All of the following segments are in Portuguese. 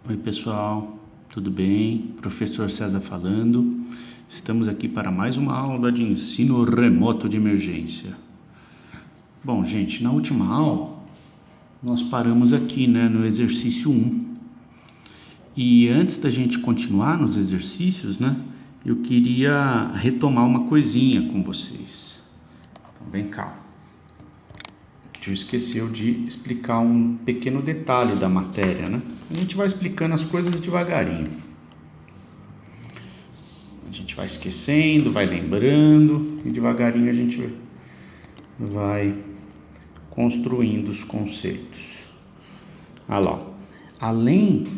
Oi pessoal, tudo bem? Professor César falando. Estamos aqui para mais uma aula de ensino remoto de emergência. Bom, gente, na última aula nós paramos aqui, no exercício 1. E antes da gente continuar nos exercícios, eu queria retomar uma coisinha com vocês. Então, vem cá. A gente esqueceu de explicar um pequeno detalhe da matéria, A gente vai explicando as coisas devagarinho. A gente vai esquecendo, vai lembrando e devagarinho a gente vai construindo os conceitos. Olha lá. Além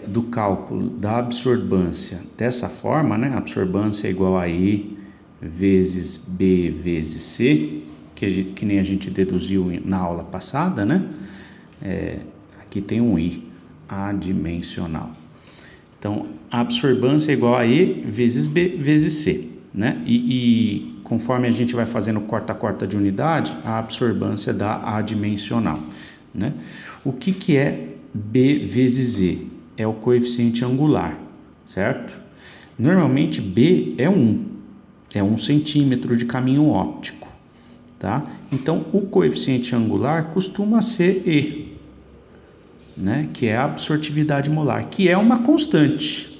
do cálculo da absorbância dessa forma, absorbância é igual a E vezes B vezes C, que nem a gente deduziu na aula passada, aqui tem um I adimensional. Então, a absorbância é igual a E vezes B vezes C, E conforme a gente vai fazendo corta-corta de unidade, a absorbância dá adimensional, O que é B vezes E? É o coeficiente angular, certo? Normalmente B é 1 centímetro de caminho óptico, tá? Então, o coeficiente angular costuma ser E, que é a absortividade molar, que é uma constante,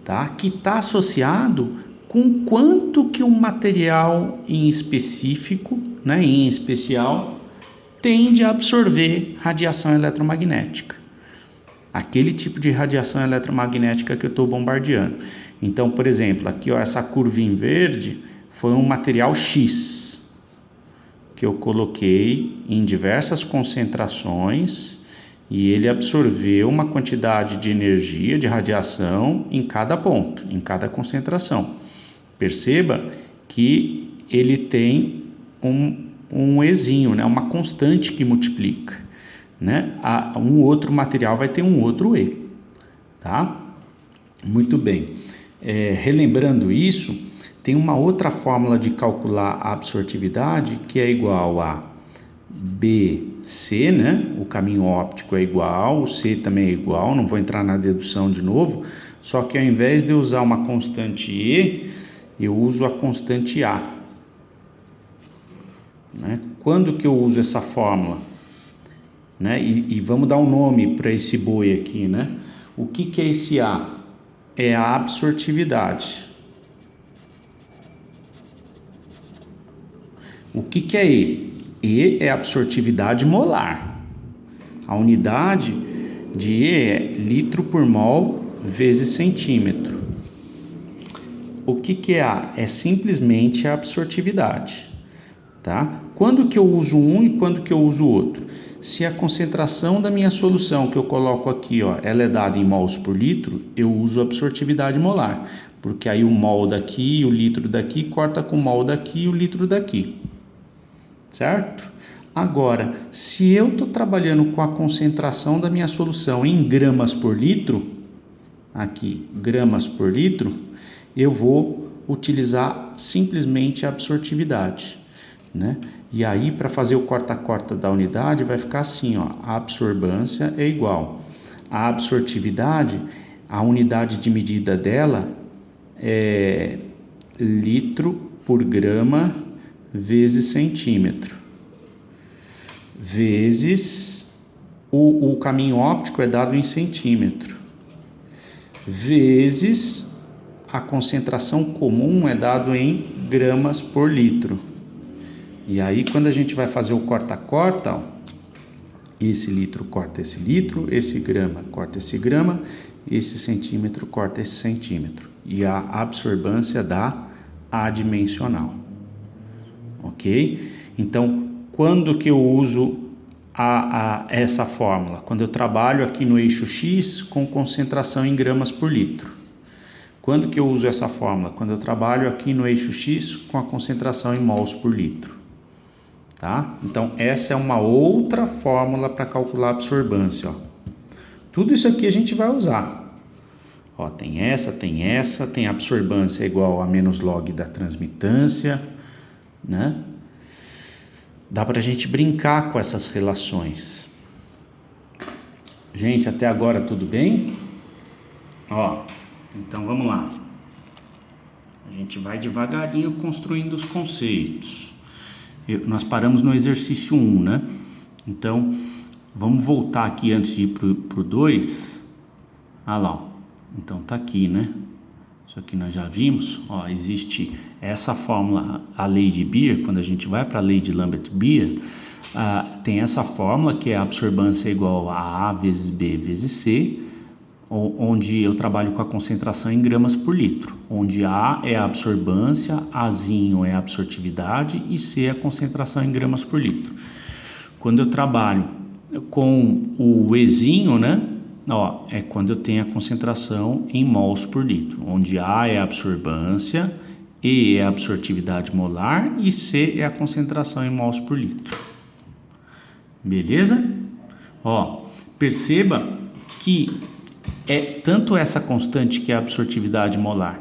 tá? Que está associado com quanto que um material em específico, em especial, tende a absorver radiação eletromagnética, aquele tipo de radiação eletromagnética que eu estou bombardeando. Então, por exemplo, aqui essa curvinha em verde foi um material X, que eu coloquei em diversas concentrações e ele absorveu uma quantidade de energia, de radiação em cada ponto, em cada concentração. Perceba que ele tem um Ezinho, uma constante que multiplica, Um outro material vai ter um outro E, tá? Muito bem. Relembrando isso, tem uma outra fórmula de calcular a absortividade que é igual a BC, O caminho óptico é igual, o C também é igual, não vou entrar na dedução de novo, só que ao invés de eu usar uma constante E, eu uso a constante A. Quando que eu uso essa fórmula? E vamos dar um nome para esse boi aqui, O que é esse A? É a absortividade. O que é E? E é absortividade molar. A unidade de E é litro por mol vezes centímetro. O que é A? É simplesmente a absortividade, tá? Quando que eu uso um e quando que eu uso o outro? Se a concentração da minha solução que eu coloco aqui, ela é dada em mols por litro, eu uso a absortividade molar, porque aí o mol daqui e o litro daqui corta com o mol daqui e o litro daqui, certo? Agora, se eu estou trabalhando com a concentração da minha solução em gramas por litro, aqui, gramas por litro, eu vou utilizar simplesmente a absortividade, E aí, para fazer o corta-corta da unidade, vai ficar assim, a absorbância é igual. A absortividade, a unidade de medida dela é litro por grama vezes centímetro, vezes o caminho óptico é dado em centímetro, vezes a concentração comum é dado em gramas por litro. E aí, quando a gente vai fazer o corta-corta, esse litro corta esse litro, esse grama corta esse grama, esse centímetro corta esse centímetro. E a absorbância dá adimensional. Ok? Então, quando que eu uso essa fórmula? Quando eu trabalho aqui no eixo X com concentração em gramas por litro. Quando que eu uso essa fórmula? Quando eu trabalho aqui no eixo X com a concentração em mols por litro. Tá? Então, essa é uma outra fórmula para calcular a absorbância. Tudo isso aqui a gente vai usar. Tem tem a absorbância igual a menos log da transmitância, Dá para a gente brincar com essas relações. Gente, até agora tudo bem? Ó, então vamos lá. A gente vai devagarinho construindo os conceitos. Nós paramos no exercício 1, né? Então, vamos voltar aqui antes de ir pro 2. Ah lá, ó. Então tá aqui, né? Isso aqui nós já vimos. Ó, existe essa fórmula, a lei de Beer. Quando a gente vai para a lei de Lambert-Beer, tem essa fórmula que é a absorbância igual a A vezes B vezes C, onde eu trabalho com a concentração em gramas por litro, onde A é a absorbância, Azinho é a absortividade e C é a concentração em gramas por litro. Quando eu trabalho com o Ezinho, né, ó, é quando eu tenho a concentração em mols por litro, onde A é a absorbância, E é a absortividade molar e C é a concentração em mols por litro. Beleza? Ó, perceba que tanto essa constante que é a absortividade molar,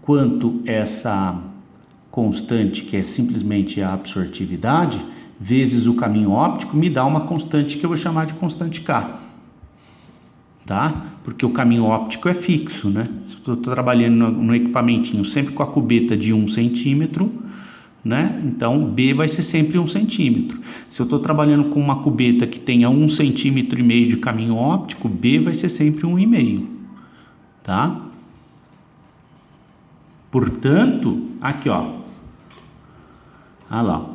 quanto essa constante que é simplesmente a absortividade, vezes o caminho óptico, me dá uma constante que eu vou chamar de constante K. Tá? Porque o caminho óptico é fixo, né? Se eu estou trabalhando no equipamentinho sempre com a cubeta de 1 centímetro, né? Então B vai ser sempre 1 centímetro. Se eu estou trabalhando com uma cubeta que tenha 1,5 centímetro de caminho óptico, B vai ser sempre 1,5, tá? Portanto, aqui ó, olha lá,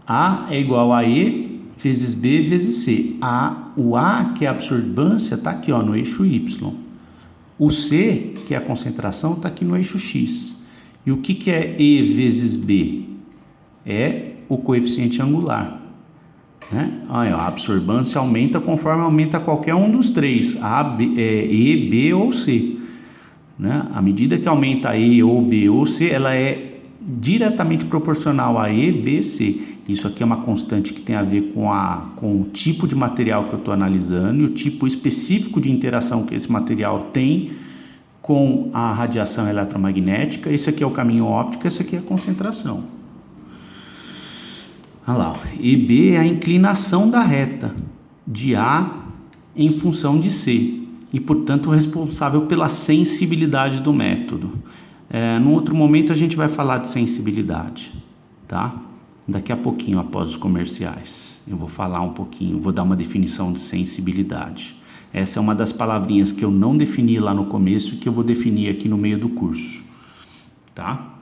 A é igual a E vezes B vezes C. O A, que é a absorbância, está aqui ó, no eixo Y. O C, que é a concentração, está aqui no eixo X. E o que é E vezes B? É o coeficiente angular, né? A absorbância aumenta conforme aumenta qualquer um dos três, E, B ou C, né? À medida que aumenta E ou B ou C, ela é diretamente proporcional a E, B, C. Isso aqui é uma constante que tem a ver com o tipo de material que eu estou analisando e o tipo específico de interação que esse material tem com a radiação eletromagnética. Esse aqui é o caminho óptico, esse aqui é a concentração. Olha lá, EB é a inclinação da reta de A em função de C e, portanto, responsável pela sensibilidade do método. Num outro momento a gente vai falar de sensibilidade, tá? Daqui a pouquinho, após os comerciais, eu vou falar um pouquinho, vou dar uma definição de sensibilidade. Essa é uma das palavrinhas que eu não defini lá no começo e que eu vou definir aqui no meio do curso, tá?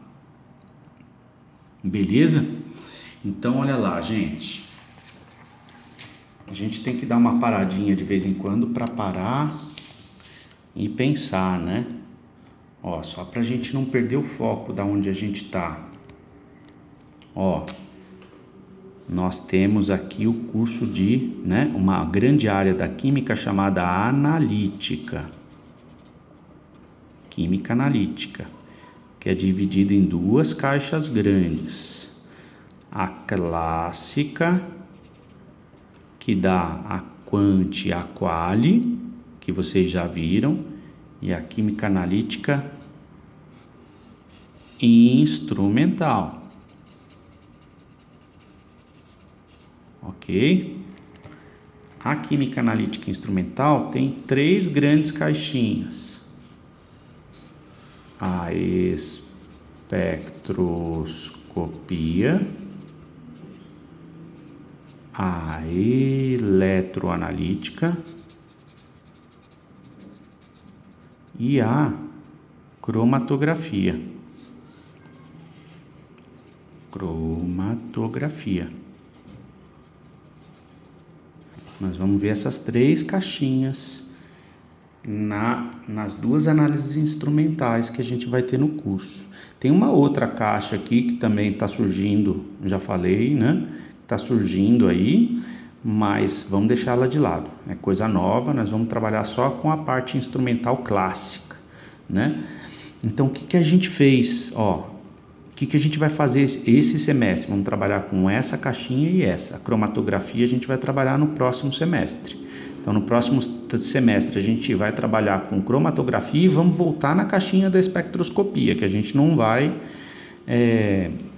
Beleza? Então, olha lá, gente. A gente tem que dar uma paradinha de vez em quando para parar e pensar, né? Ó, só para a gente não perder o foco da onde a gente tá. Ó, nós temos aqui o curso de, né, uma grande área da química chamada analítica. Química analítica, que é dividida em duas caixas grandes. A clássica, que dá a quant e a quali, que vocês já viram, e a química analítica instrumental. Ok? A química analítica instrumental tem 3 grandes caixinhas. A espectroscopia, a eletroanalítica e a cromatografia. Nós vamos ver essas 3 caixinhas nas 2 análises instrumentais que a gente vai ter no curso. Tem uma outra caixa aqui que também está surgindo, já falei, né? Está surgindo aí, mas vamos deixá-la de lado. É coisa nova, nós vamos trabalhar só com a parte instrumental clássica, né? Então, o que a gente fez? Ó, o que a gente vai fazer esse semestre? Vamos trabalhar com essa caixinha e essa. A cromatografia a gente vai trabalhar no próximo semestre. Então, no próximo semestre a gente vai trabalhar com cromatografia e vamos voltar na caixinha da espectroscopia, que a gente não vai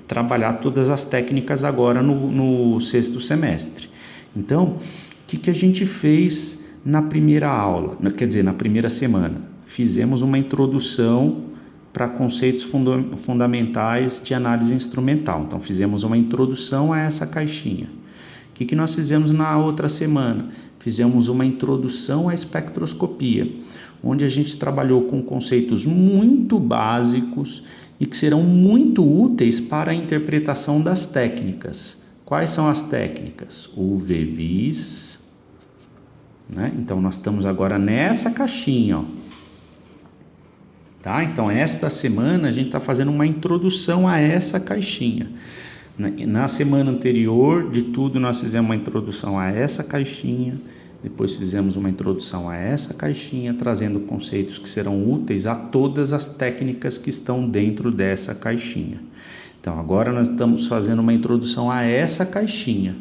trabalhar todas as técnicas agora no sexto semestre. Então, o que a gente fez na primeira aula, quer dizer, na primeira semana? Fizemos uma introdução para conceitos fundamentais de análise instrumental. Então, fizemos uma introdução a essa caixinha. O que nós fizemos na outra semana? Fizemos uma introdução à espectroscopia, onde a gente trabalhou com conceitos muito básicos e que serão muito úteis para a interpretação das técnicas. Quais são as técnicas? O UV-Vis, né? Então, nós estamos agora nessa caixinha, ó. Tá? Então, esta semana a gente está fazendo uma introdução a essa caixinha. Na semana anterior de tudo, nós fizemos uma introdução a essa caixinha, depois fizemos uma introdução a essa caixinha, trazendo conceitos que serão úteis a todas as técnicas que estão dentro dessa caixinha. Então, agora nós estamos fazendo uma introdução a essa caixinha.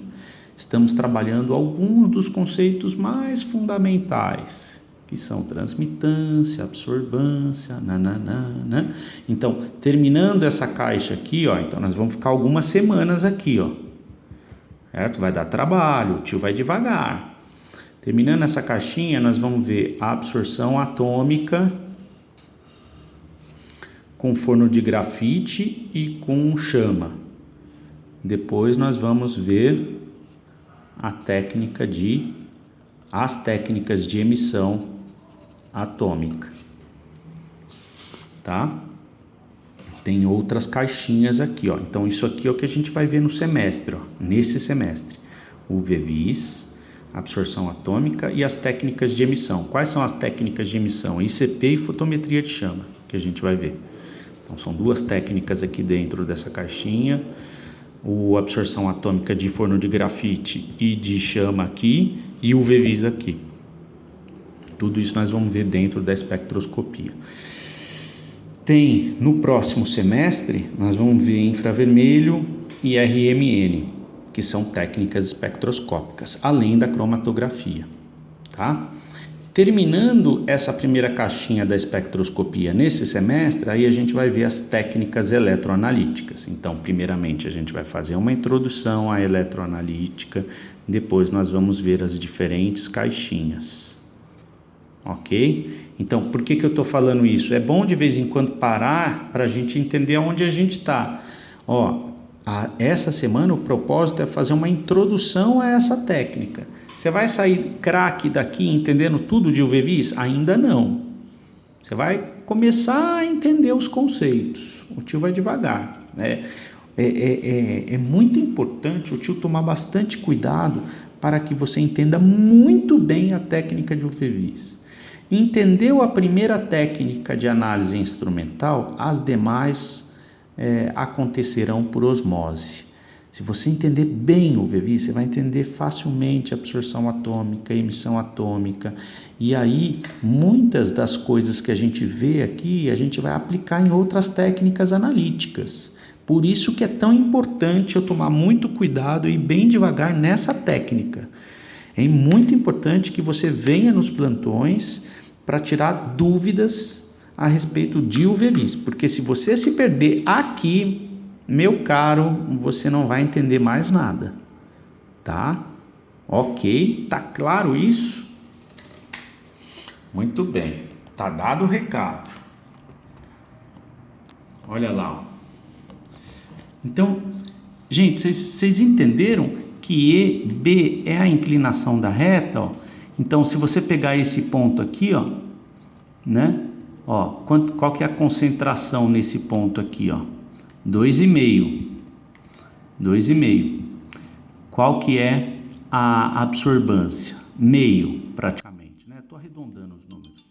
Estamos trabalhando alguns dos conceitos mais fundamentais, que são transmitância, absorbância, nananana. Então, terminando essa caixa aqui, ó, então nós vamos ficar algumas semanas aqui, ó, certo? Vai dar trabalho, o tio vai devagar. Terminando essa caixinha, nós vamos ver a absorção atômica com forno de grafite e com chama. Depois nós vamos ver as técnicas de emissão atômica, tá? Tem outras caixinhas aqui, ó. Então isso aqui é o que a gente vai ver no semestre, ó, nesse semestre. O UV-Vis, absorção atômica e as técnicas de emissão. Quais são as técnicas de emissão? ICP e fotometria de chama, que a gente vai ver. Então são duas técnicas aqui dentro dessa caixinha. A absorção atômica de forno de grafite e de chama aqui, e o UV-Vis aqui. Tudo isso nós vamos ver dentro da espectroscopia. Tem, no próximo semestre, nós vamos ver infravermelho e RMN, que são técnicas espectroscópicas, além da cromatografia, tá? Terminando essa primeira caixinha da espectroscopia nesse semestre, aí a gente vai ver as técnicas eletroanalíticas. Então, primeiramente, a gente vai fazer uma introdução à eletroanalítica, depois nós vamos ver as diferentes caixinhas. Ok? Então, por que eu estou falando isso? É bom de vez em quando parar para a gente entender onde a gente está. Essa semana o propósito é fazer uma introdução a essa técnica. Você vai sair craque daqui entendendo tudo de UV-Vis? Ainda não. Você vai começar a entender os conceitos. O tio vai devagar, né? É muito importante o tio tomar bastante cuidado para que você entenda muito bem a técnica de UV-Vis. Entendeu a primeira técnica de análise instrumental? As demais acontecerão por osmose. Se você entender bem o UV-Vis, você vai entender facilmente a absorção atômica, a emissão atômica. E aí, muitas das coisas que a gente vê aqui, a gente vai aplicar em outras técnicas analíticas. Por isso que é tão importante eu tomar muito cuidado e ir bem devagar nessa técnica. É muito importante que você venha nos plantões para tirar dúvidas a respeito de UV-Vis, porque se você se perder aqui, meu caro, você não vai entender mais nada, tá? Ok? Tá claro isso? Muito bem, tá dado o recado. Olha lá, ó. Então, gente, vocês entenderam que EB é a inclinação da reta, ó? Então, se você pegar esse ponto aqui, ó, né? Ó, qual que é a concentração nesse ponto aqui, ó? 2,5. 2,5. Qual que é a absorbância? Meio, praticamente, né? Estou arredondando os números.